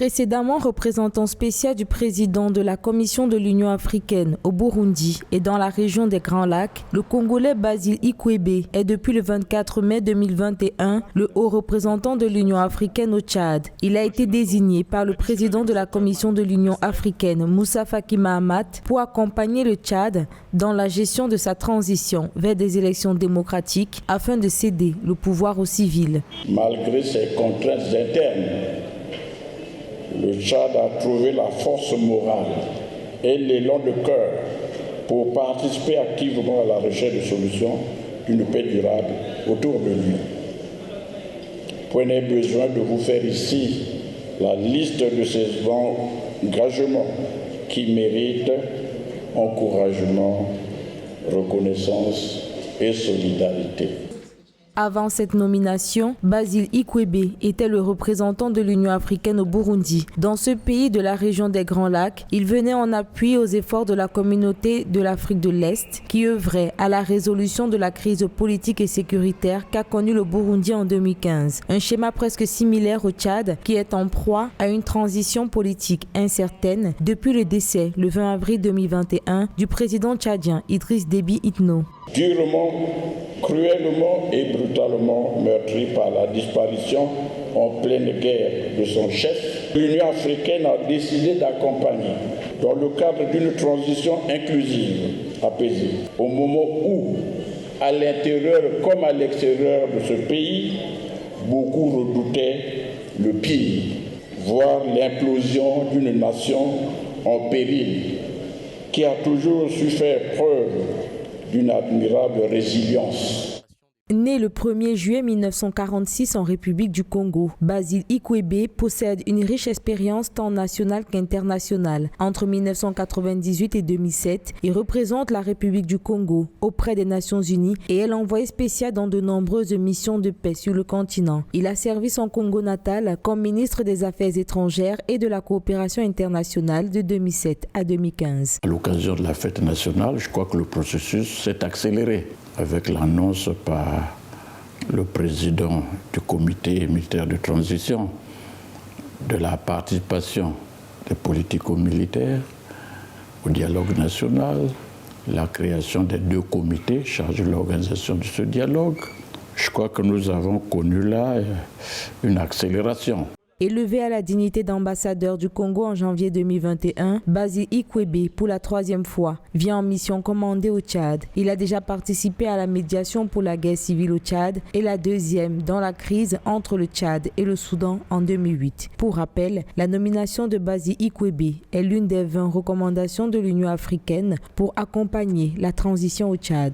Précédemment représentant spécial du président de la Commission de l'Union africaine au Burundi et dans la région des Grands Lacs, le Congolais Basile Ikwebe est depuis le 24 mai 2021 le haut représentant de l'Union africaine au Tchad. Il a été désigné par le président de la Commission de l'Union africaine, Moussa Faki Mahamat, pour accompagner le Tchad dans la gestion de sa transition vers des élections démocratiques afin de céder le pouvoir aux civils. Malgré ces contraintes internes, le Tchad a trouvé la force morale et l'élan de cœur pour participer activement à la recherche de solutions d'une paix durable autour de lui. Prenez besoin de vous faire ici la liste de ces engagements qui méritent encouragement, reconnaissance et solidarité. Avant cette nomination, Basile Ikwebe était le représentant de l'Union africaine au Burundi. Dans ce pays de la région des Grands Lacs, il venait en appui aux efforts de la communauté de l'Afrique de l'Est qui œuvrait à la résolution de la crise politique et sécuritaire qu'a connue le Burundi en 2015. Un schéma presque similaire au Tchad qui est en proie à une transition politique incertaine depuis le décès, le 20 avril 2021, du président tchadien Idriss Déby Itno. Durement, cruellement et brutalement meurtri par la disparition en pleine guerre de son chef, l'Union africaine a décidé d'accompagner, dans le cadre d'une transition inclusive, apaisée, au moment où, à l'intérieur comme à l'extérieur de ce pays, beaucoup redoutaient le pire, voire l'implosion d'une nation en péril, qui a toujours su faire preuve d'une admirable résilience. Né le 1er juillet 1946 en République du Congo, Basile Ikwebe possède une riche expérience tant nationale qu'internationale. Entre 1998 et 2007, il représente la République du Congo auprès des Nations Unies et est l'envoyé spécial dans de nombreuses missions de paix sur le continent. Il a servi son Congo natal comme ministre des Affaires étrangères et de la coopération internationale de 2007 à 2015. À l'occasion de la fête nationale, je crois que le processus s'est accéléré avec l'annonce par le président du comité militaire de transition de la participation des politico-militaires au dialogue national, la création des 2 comités chargés de l'organisation de ce dialogue. Je crois que nous avons connu là une accélération. Élevé à la dignité d'ambassadeur du Congo en janvier 2021, Basile Ikwebe, pour la 3e fois, vient en mission commandée au Tchad. Il a déjà participé à la médiation pour la guerre civile au Tchad et la 2e dans la crise entre le Tchad et le Soudan en 2008. Pour rappel, la nomination de Basile Ikwebe est l'une des 20 recommandations de l'Union africaine pour accompagner la transition au Tchad.